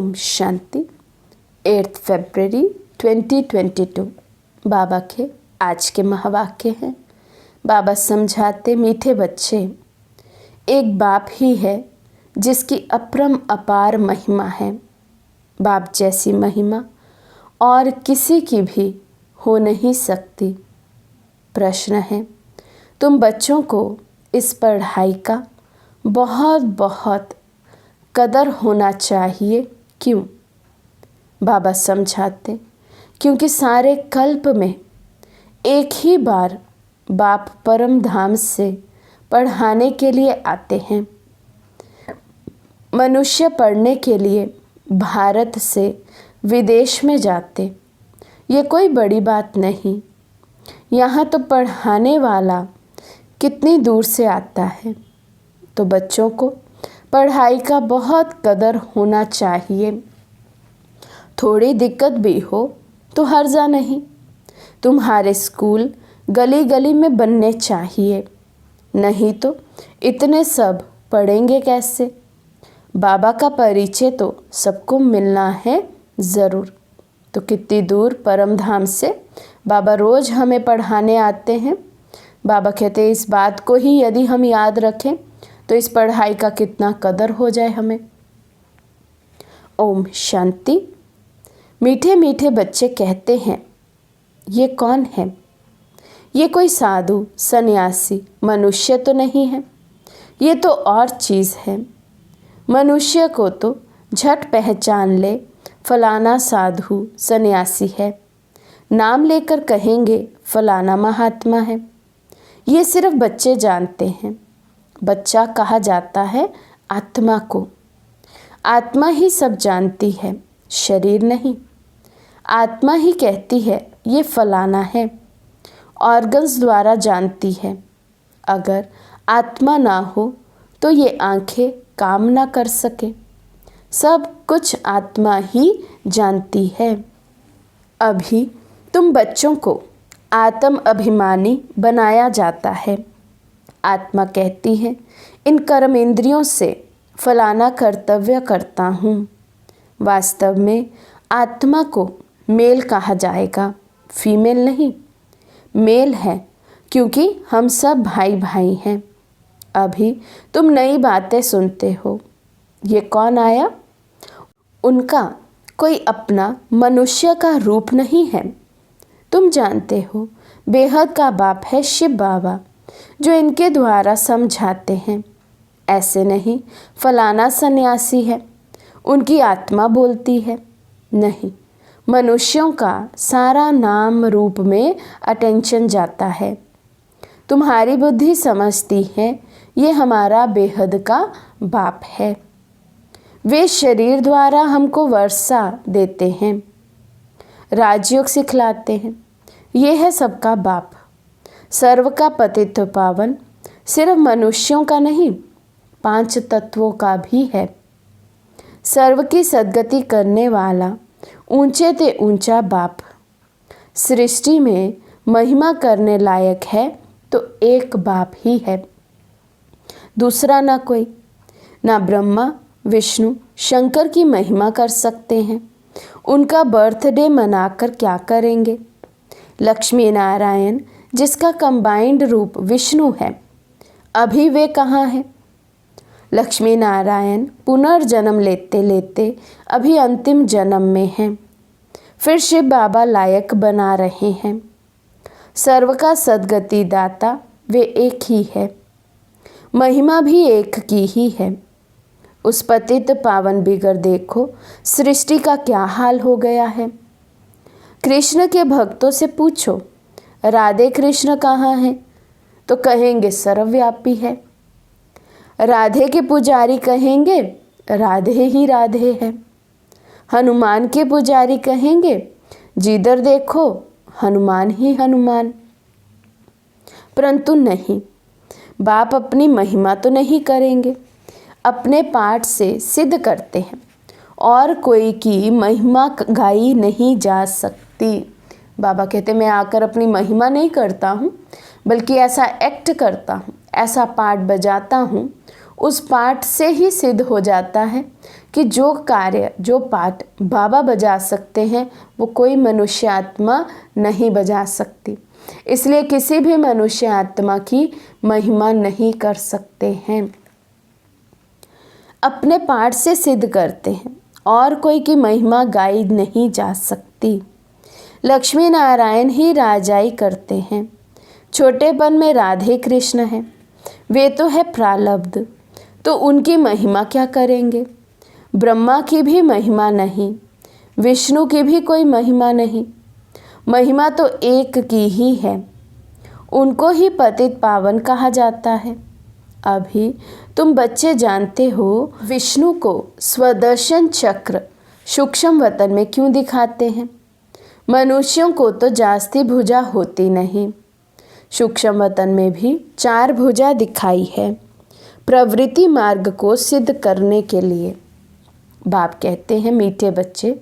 ओम शांति। 8 फरवरी 2022 बाबा के आज के महावाक्य हैं। बाबा समझाते, मीठे बच्चे, एक बाप ही है जिसकी अपरम अपार महिमा है। बाप जैसी महिमा और किसी की भी हो नहीं सकती। प्रश्न है, तुम बच्चों को इस पढ़ाई का बहुत बहुत कदर होना चाहिए। क्यों? बाबा समझाते, क्योंकि सारे कल्प में एक ही बार बाप परम धाम से पढ़ाने के लिए आते हैं। मनुष्य पढ़ने के लिए भारत से विदेश में जाते, ये कोई बड़ी बात नहीं। यहाँ तो पढ़ाने वाला कितनी दूर से आता है। तो बच्चों को पढ़ाई का बहुत कदर होना चाहिए। थोड़ी दिक्कत भी हो तो हर्जा नहीं। तुम्हारे स्कूल गली गली में बनने चाहिए, नहीं तो इतने सब पढ़ेंगे कैसे? बाबा का परिचय तो सबको मिलना है ज़रूर। तो कितनी दूर परम धाम से बाबा रोज़ हमें पढ़ाने आते हैं। बाबा कहते हैं, इस बात को ही यदि हम याद रखें तो इस पढ़ाई का कितना कदर हो जाए हमें। ओम शांति। मीठे मीठे बच्चे कहते हैं, ये कौन है? ये कोई साधु सन्यासी मनुष्य तो नहीं है, ये तो और चीज़ है। मनुष्य को तो झट पहचान ले, फलाना साधु सन्यासी है। नाम लेकर कहेंगे फलाना महात्मा है। ये सिर्फ बच्चे जानते हैं। बच्चा कहा जाता है आत्मा को। आत्मा ही सब जानती है, शरीर नहीं। आत्मा ही कहती है ये फलाना है, ऑर्गन्स द्वारा जानती है। अगर आत्मा ना हो तो ये आंखें काम ना कर सके। सब कुछ आत्मा ही जानती है। अभी तुम बच्चों को आत्म अभिमानी बनाया जाता है। आत्मा कहती है, इन कर्म इंद्रियों से फलाना कर्तव्य करता हूँ। वास्तव में आत्मा को मेल कहा जाएगा, फीमेल नहीं। मेल है क्योंकि हम सब भाई भाई हैं। अभी तुम नई बातें सुनते हो। ये कौन आया? उनका कोई अपना मनुष्य का रूप नहीं है। तुम जानते हो बेहद का बाप है शिव बाबा, जो इनके द्वारा समझाते हैं। ऐसे नहीं फलाना सन्यासी है, उनकी आत्मा बोलती है। नहीं, मनुष्यों का सारा नाम रूप में अटेंशन जाता है। तुम्हारी बुद्धि समझती है ये हमारा बेहद का बाप है। वे शरीर द्वारा हमको वर्षा देते हैं, राजयोग सिखलाते हैं। ये है सबका बाप, सर्व का पतित्व पावन। सिर्फ मनुष्यों का नहीं, 5 तत्वों का भी है। सर्व की सद्गति करने वाला ऊंचे ते ऊंचा बाप। सृष्टि में महिमा करने लायक है तो एक बाप ही है, दूसरा ना कोई। ना ब्रह्मा विष्णु शंकर की महिमा कर सकते हैं। उनका बर्थडे मनाकर क्या करेंगे? लक्ष्मी नारायण जिसका कंबाइंड रूप विष्णु है, अभी वे कहाँ हैं? लक्ष्मी नारायण पुनर्जन्म लेते लेते अभी अंतिम जन्म में हैं। फिर शिव बाबा लायक बना रहे हैं। सर्व का सद्गति दाता वे एक ही है, महिमा भी एक की ही है। उस पतित पावन बिगर देखो सृष्टि का क्या हाल हो गया है। कृष्ण के भक्तों से पूछो राधे कृष्ण कहाँ हैं, तो कहेंगे सर्वव्यापी है। राधे के पुजारी कहेंगे राधे ही राधे है। हनुमान के पुजारी कहेंगे जिधर देखो हनुमान ही हनुमान। परंतु नहीं, बाप अपनी महिमा तो नहीं करेंगे, अपने पाठ से सिद्ध करते हैं। और कोई की महिमा गाई नहीं जा सकती। बाबा कहते, मैं आकर अपनी महिमा नहीं करता हूँ, बल्कि ऐसा एक्ट करता हूँ, ऐसा पाठ बजाता हूँ, उस पाठ से ही सिद्ध हो जाता है कि जो कार्य, जो पाठ बाबा बजा सकते हैं वो कोई मनुष्य आत्मा नहीं बजा सकती। इसलिए किसी भी मनुष्य आत्मा की महिमा नहीं कर सकते हैं। अपने पाठ से सिद्ध करते हैं और कोई की महिमा गाई नहीं जा सकती। लक्ष्मी नारायण ही राजाई करते हैं। छोटेपन में राधे कृष्ण हैं, वे तो है प्रारब्ध, तो उनकी महिमा क्या करेंगे। ब्रह्मा की भी महिमा नहीं, विष्णु की भी कोई महिमा नहीं, महिमा तो एक की ही है, उनको ही पतित पावन कहा जाता है। अभी तुम बच्चे जानते हो विष्णु को स्वदर्शन चक्र सूक्ष्म वतन में क्यों दिखाते हैं। मनुष्यों को तो जास्ती भुजा होती नहीं, सूक्ष्म वतन में भी 4 भुजा दिखाई है, प्रवृत्ति मार्ग को सिद्ध करने के लिए। बाप कहते हैं मीठे बच्चे,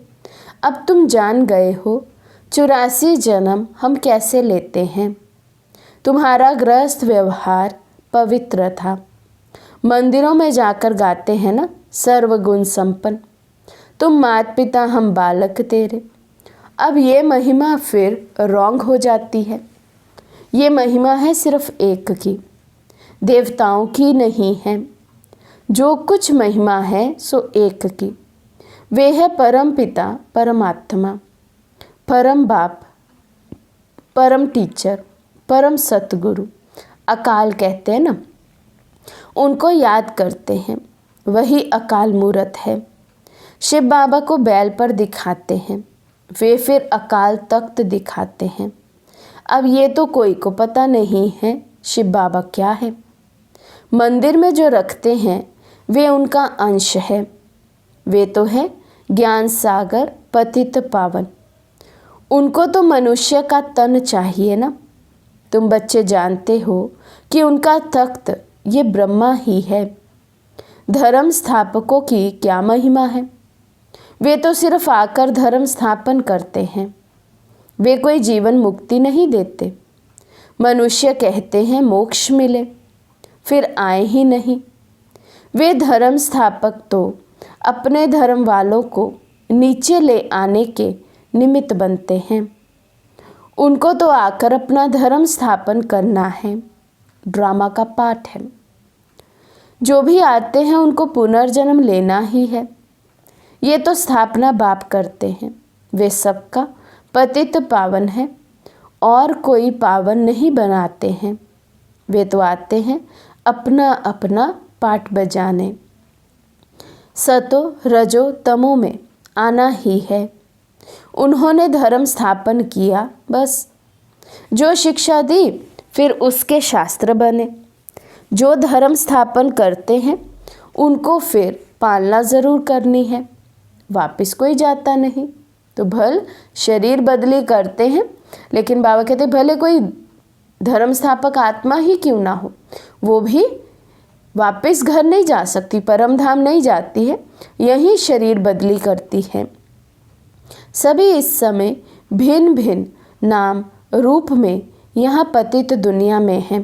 अब तुम जान गए हो 84 जन्म हम कैसे लेते हैं। तुम्हारा गृहस्थ व्यवहार पवित्र था। मंदिरों में जाकर गाते हैं ना सर्वगुण संपन्न, तुम माता पिता हम बालक तेरे। अब ये महिमा फिर रॉन्ग हो जाती है। ये महिमा है सिर्फ एक की, देवताओं की नहीं है। जो कुछ महिमा है सो एक की, वे है परम पिता, परमात्मा, परम बाप, परम टीचर, परम सतगुरु, अकाल कहते हैं ना, उनको याद करते हैं। वही अकाल मूरत है। शिव बाबा को बैल पर दिखाते हैं, वे फिर अकाल तख्त दिखाते हैं। अब ये तो कोई को पता नहीं है शिव बाबा क्या है। मंदिर में जो रखते हैं वे उनका अंश है। वे तो है ज्ञान सागर पतित पावन, उनको तो मनुष्य का तन चाहिए ना। तुम बच्चे जानते हो कि उनका तख्त ये ब्रह्मा ही है। धर्म स्थापकों की क्या महिमा है। वे तो सिर्फ आकर धर्म स्थापन करते हैं, वे कोई जीवन मुक्ति नहीं देते। मनुष्य कहते हैं मोक्ष मिले, फिर आए ही नहीं। वे धर्म स्थापक तो अपने धर्म वालों को नीचे ले आने के निमित्त बनते हैं। उनको तो आकर अपना धर्म स्थापन करना है, ड्रामा का पाठ है। जो भी आते हैं उनको पुनर्जन्म लेना ही है। ये तो स्थापना बाप करते हैं, वे सबका पतित पावन है और कोई पावन नहीं बनाते हैं। वे तो आते हैं अपना अपना पाठ बजाने। सतो रजो तमो में आना ही है। उन्होंने धर्म स्थापन किया, बस। जो शिक्षा दी फिर उसके शास्त्र बने। जो धर्म स्थापन करते हैं उनको फिर पालना ज़रूर करनी है, वापस कोई जाता नहीं। तो भल शरीर बदली करते हैं, लेकिन बाबा कहते भले कोई धर्म स्थापक आत्मा ही क्यों ना हो, वो भी वापस घर नहीं जा सकती, परम धाम नहीं जाती है, यही शरीर बदली करती है। सभी इस समय भिन्न भिन्न नाम रूप में यहाँ पतित दुनिया में हैं।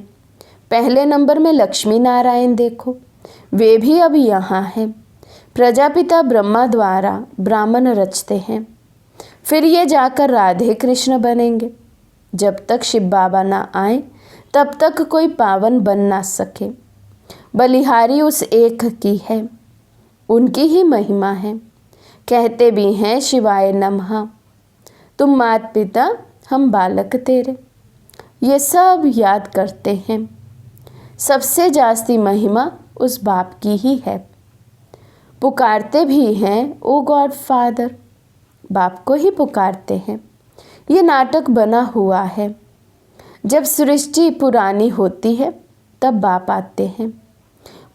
पहले नंबर में लक्ष्मी नारायण देखो, वे भी अब यहाँ हैं। प्रजापिता ब्रह्मा द्वारा ब्राह्मण रचते हैं, फिर ये जाकर राधे कृष्ण बनेंगे। जब तक शिव बाबा ना आए तब तक कोई पावन बन ना सके। बलिहारी उस एक की है, उनकी ही महिमा है। कहते भी हैं शिवाय नमः, तुम मात पिता हम बालक तेरे। ये सब याद करते हैं। सबसे जास्ती महिमा उस बाप की ही है। पुकारते भी हैं ओ गॉड फादर, बाप को ही पुकारते हैं। ये नाटक बना हुआ है। जब सृष्टि पुरानी होती है तब बाप आते हैं।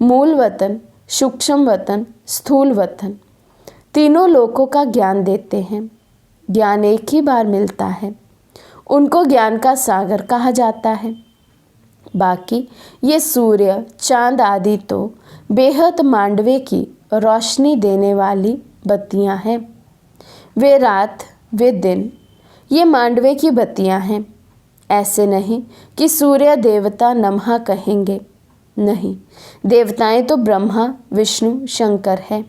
मूल वतन, सूक्ष्म वतन, स्थूल वतन, तीनों लोकों का ज्ञान देते हैं। ज्ञान एक ही बार मिलता है, उनको ज्ञान का सागर कहा जाता है। बाकी ये सूर्य चांद आदि तो बेहद मांडवे की रोशनी देने वाली बत्तियां हैं। वे रात वे दिन, ये मांडवे की बत्तियां हैं। ऐसे नहीं कि सूर्य देवता नमः कहेंगे, नहीं, देवताएं तो ब्रह्मा विष्णु शंकर है।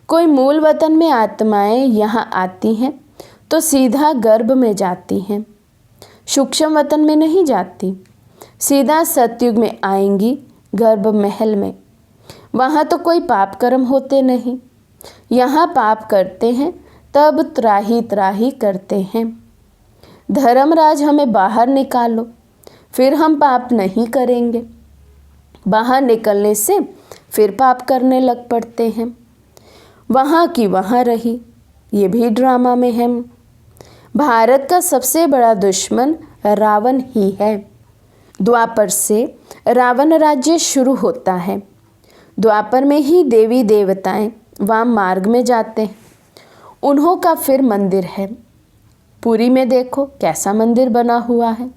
कोई मूल वतन में आत्माएं यहाँ आती हैं तो सीधा गर्भ में जाती हैं, सूक्ष्म वतन में नहीं जाती। सीधा सतयुग में आएंगी गर्भ महल में। वहाँ तो कोई पाप कर्म होते नहीं। यहाँ पाप करते हैं तब त्राही त्राही करते हैं। धर्मराज हमें बाहर निकालो, फिर हम पाप नहीं करेंगे। बाहर निकलने से फिर पाप करने लग पड़ते हैं। वहाँ की वहाँ रही, ये भी ड्रामा में है। भारत का सबसे बड़ा दुश्मन रावण ही है। द्वापर से रावण राज्य शुरू होता है। द्वापर में ही देवी देवताएं वाम मार्ग में जाते हैं। उन्हों का फिर मंदिर है। पुरी में देखो कैसा मंदिर बना हुआ है।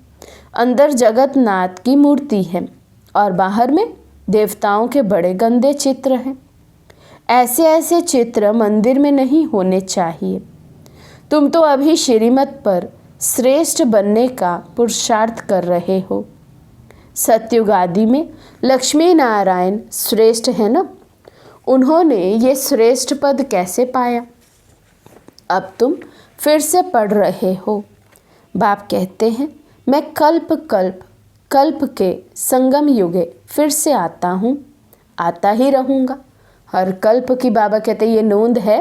अंदर जगन्नाथ की मूर्ति है और बाहर में देवताओं के बड़े गंदे चित्र हैं। ऐसे ऐसे चित्र मंदिर में नहीं होने चाहिए। तुम तो अभी श्रीमत पर श्रेष्ठ बनने का पुरुषार्थ कर रहे हो। सतयुग आदि में लक्ष्मी नारायण श्रेष्ठ है ना, उन्होंने ये श्रेष्ठ पद कैसे पाया? अब तुम फिर से पढ़ रहे हो। बाप कहते हैं मैं कल्प कल्प कल्प के संगम युगे फिर से आता हूँ, आता ही रहूँगा। हर कल्प की बाबा कहते ये नोंद है,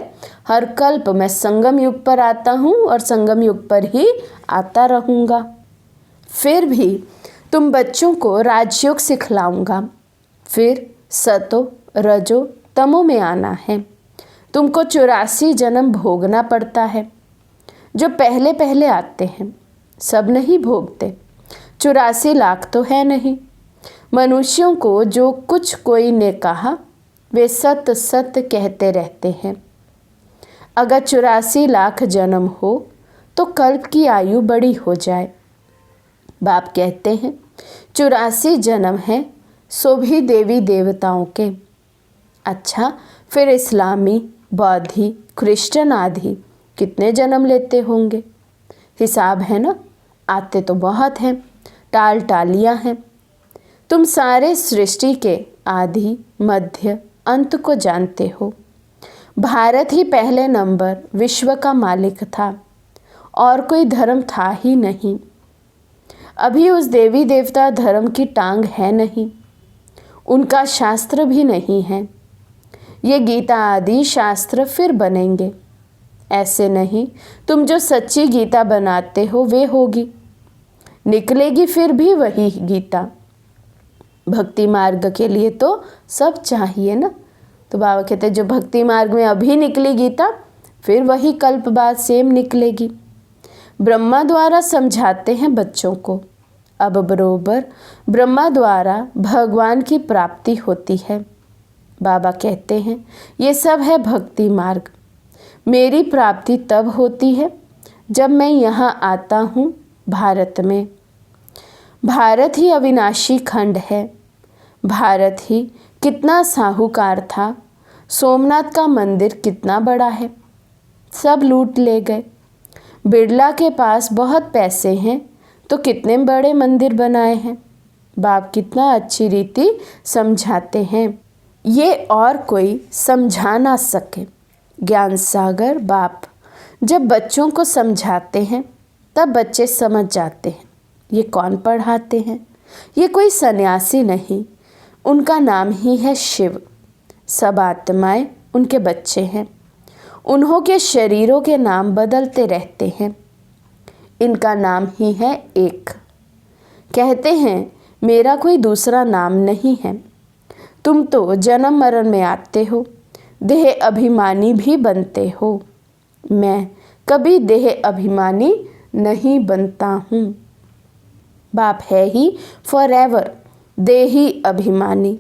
हर कल्प मैं संगम युग पर आता हूँ और संगम युग पर ही आता रहूँगा। फिर भी तुम बच्चों को राजयोग सिखलाऊंगा। फिर सतो रजो तमो में आना है। तुमको 84 जन्म भोगना पड़ता है। जो पहले पहले आते हैं सब नहीं भोगते। 84 लाख तो है नहीं। मनुष्यों को जो कुछ कोई ने कहा वे सत्य सत्य कहते रहते हैं। अगर 84 लाख जन्म हो तो कल्प की आयु बड़ी हो जाए। बाप कहते हैं 84 जन्म हैं सो भी देवी देवताओं के। अच्छा, फिर इस्लामी बौद्धी क्रिश्चियन आदि कितने जन्म लेते होंगे? हिसाब है ना, आते तो बहुत हैं, टाल टालियाँ हैं। तुम सारे सृष्टि के आदि मध्य अंत को जानते हो। भारत ही पहले नंबर विश्व का मालिक था और कोई धर्म था ही नहीं। अभी उस देवी देवता धर्म की टांग है नहीं, उनका शास्त्र भी नहीं है। ये गीता आदि शास्त्र फिर बनेंगे। ऐसे नहीं, तुम जो सच्ची गीता बनाते हो वे होगी, निकलेगी फिर भी वही गीता। भक्ति मार्ग के लिए तो सब चाहिए ना। तो बाबा कहते हैं जो भक्ति मार्ग में अभी निकली गीता फिर वही कल्प बाद सेम निकलेगी। ब्रह्मा द्वारा समझाते हैं बच्चों को। अब बरोबर ब्रह्मा द्वारा भगवान की प्राप्ति होती है। बाबा कहते हैं ये सब है भक्ति मार्ग। मेरी प्राप्ति तब होती है जब मैं यहाँ आता हूँ भारत में। भारत ही अविनाशी खंड है। भारत ही कितना साहूकार था। सोमनाथ का मंदिर कितना बड़ा है, सब लूट ले गए। बिरला के पास बहुत पैसे हैं तो कितने बड़े मंदिर बनाए हैं। बाप कितना अच्छी रीति समझाते हैं, ये और कोई समझा ना सके। ज्ञान सागर बाप जब बच्चों को समझाते हैं तब बच्चे समझ जाते हैं। ये कौन पढ़ाते हैं? ये कोई सन्यासी नहीं, उनका नाम ही है शिव। सब आत्माएं उनके बच्चे हैं। उन्हों के शरीरों के नाम बदलते रहते हैं। इनका नाम ही है एक। कहते हैं मेरा कोई दूसरा नाम नहीं है। तुम तो जन्म मरण में आते हो, देह अभिमानी भी बनते हो। मैं कभी देह अभिमानी नहीं बनता हूँ। बाप है ही फॉरएवर देही अभिमानी,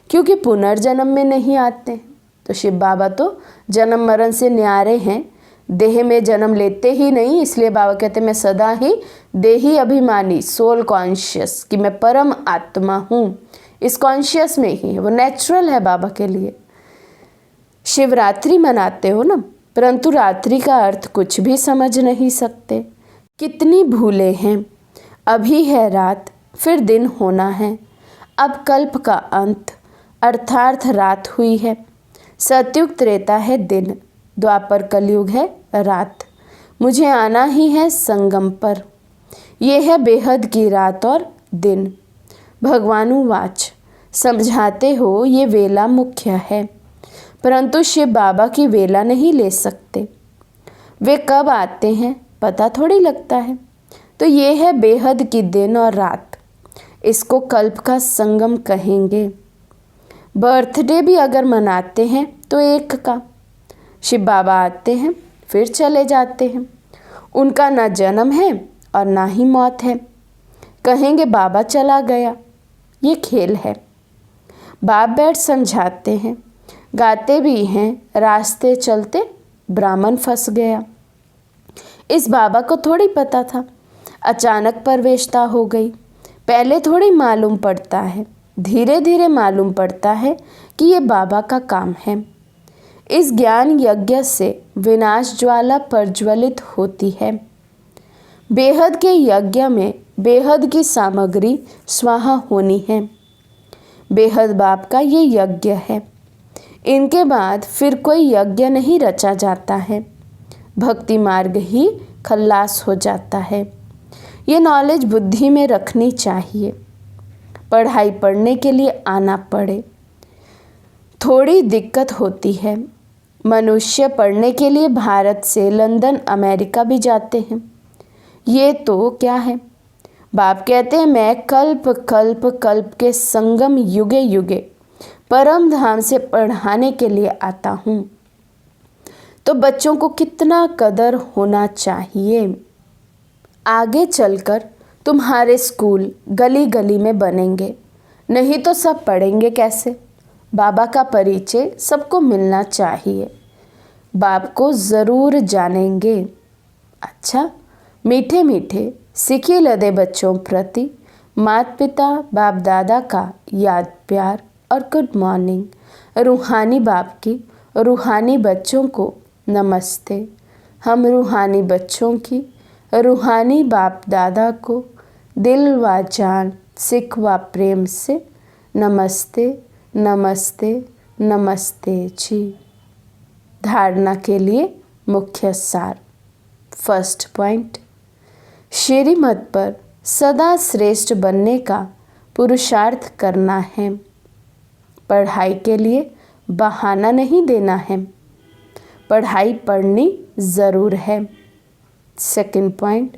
क्योंकि पुनर्जन्म में नहीं आते। तो शिव बाबा तो जन्म मरण से न्यारे हैं, देह में जन्म लेते ही नहीं। इसलिए बाबा कहते मैं सदा ही देही अभिमानी, सोल कॉन्शियस, कि मैं परम आत्मा हूँ। इस कॉन्शियस में ही वो नेचुरल है बाबा के लिए। शिवरात्रि मनाते हो ना, परंतु रात्रि का अर्थ कुछ भी समझ नहीं सकते। कितनी भूले हैं। अभी है रात, फिर दिन होना है। अब कल्प का अंत अर्थार्थ रात हुई है। सतयुग त्रेता है दिन, द्वापर कलयुग है रात। मुझे आना ही है संगम पर, ये है बेहद की रात और दिन। भगवानुवाच, समझाते हो ये वेला मुख्य है, परंतु शिव बाबा की वेला नहीं ले सकते। वे कब आते हैं पता थोड़ी लगता है। तो ये है बेहद की दिन और रात, इसको कल्प का संगम कहेंगे। बर्थडे भी अगर मनाते हैं तो एक का, शिव बाबा आते हैं फिर चले जाते हैं। उनका ना जन्म है और ना ही मौत है। कहेंगे बाबा चला गया, ये खेल है। बाप बैठ समझाते हैं, गाते भी हैं, रास्ते चलते ब्राह्मण फंस गया। इस बाबा को थोड़ी पता था, अचानक प्रवेशता हो गई। पहले थोड़ी मालूम पड़ता है, धीरे धीरे मालूम पड़ता है कि ये बाबा का काम है। इस ज्ञान यज्ञ से विनाश ज्वाला प्रज्वलित होती है। बेहद के यज्ञ में बेहद की सामग्री स्वाहा होनी है। बेहद बाप का ये यज्ञ है। इनके बाद फिर कोई यज्ञ नहीं रचा जाता है। भक्ति मार्ग ही खल्लास हो जाता है। ये नॉलेज बुद्धि में रखनी चाहिए। पढ़ाई पढ़ने के लिए आना पड़े, थोड़ी दिक्कत होती है। मनुष्य पढ़ने के लिए भारत से लंदन अमेरिका भी जाते हैं। ये तो क्या है, बाप कहते हैं मैं कल्प कल्प कल्प के संगम युगे युगे परम धाम से पढ़ाने के लिए आता हूँ। तो बच्चों को कितना कदर होना चाहिए। आगे चलकर तुम्हारे स्कूल गली गली में बनेंगे, नहीं तो सब पढ़ेंगे कैसे। बाबा का परिचय सबको मिलना चाहिए, बाप को ज़रूर जानेंगे। अच्छा, मीठे मीठे सिखी लदे बच्चों प्रति माता पिता बाप दादा का याद प्यार और गुड मॉर्निंग। रूहानी बाप की रूहानी बच्चों को नमस्ते। हम रूहानी बच्चों की रूहानी बाप दादा को दिल व जान सिख व प्रेम से नमस्ते नमस्ते नमस्ते जी। धारणा के लिए मुख्य सार। फर्स्ट पॉइंट, श्रीमत पर सदा श्रेष्ठ बनने का पुरुषार्थ करना है। पढ़ाई के लिए बहाना नहीं देना है, पढ़ाई पढ़नी ज़रूर है। सेकंड पॉइंट,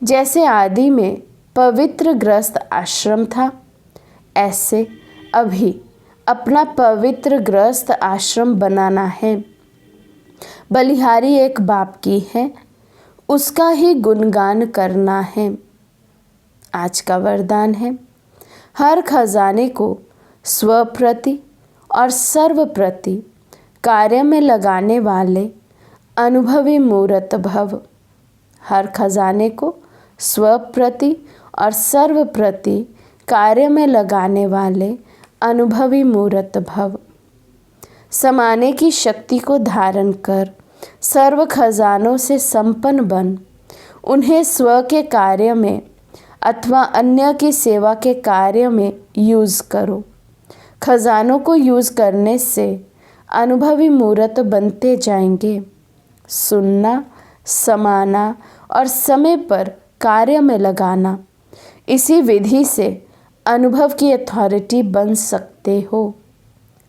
जैसे आदि में पवित्र ग्रस्त आश्रम था, ऐसे अभी अपना पवित्र ग्रस्त आश्रम बनाना है। बलिहारी एक बाप की है, उसका ही गुणगान करना है। आज का वरदान है, हर खजाने को स्वप्रति और सर्वप्रति कार्य में लगाने वाले अनुभवी मूर्त भव। हर खजाने को स्वप्रति और सर्वप्रति कार्य में लगाने वाले अनुभवी मूर्त भव। समाने की शक्ति को धारण कर सर्व खजानों से संपन्न बन, उन्हें स्व के कार्य में अथवा अन्य की सेवा के कार्य में यूज़ करो। खजानों को यूज़ करने से अनुभवी मूर्त बनते जाएंगे। सुनना, समाना और समय पर कार्य में लगाना, इसी विधि से अनुभव की अथॉरिटी बन सकते हो।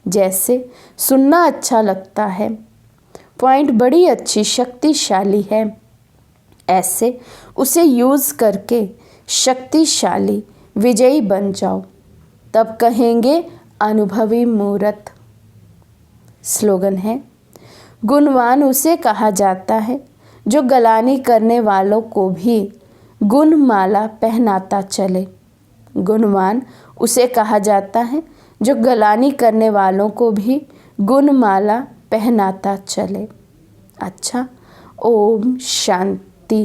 जैसे सुनना अच्छा लगता है, पॉइंट बड़ी अच्छी शक्तिशाली है, ऐसे उसे यूज़ करके शक्तिशाली विजयी बन जाओ, तब कहेंगे अनुभवी मूर्त। स्लोगन है, गुणवान उसे कहा जाता है जो गलानी करने वालों को भी गुणमाला पहनाता चले। गुणवान उसे कहा जाता है जो गलानी करने वालों को भी गुणमाला पहनाता चले। अच्छा, ओम शांति।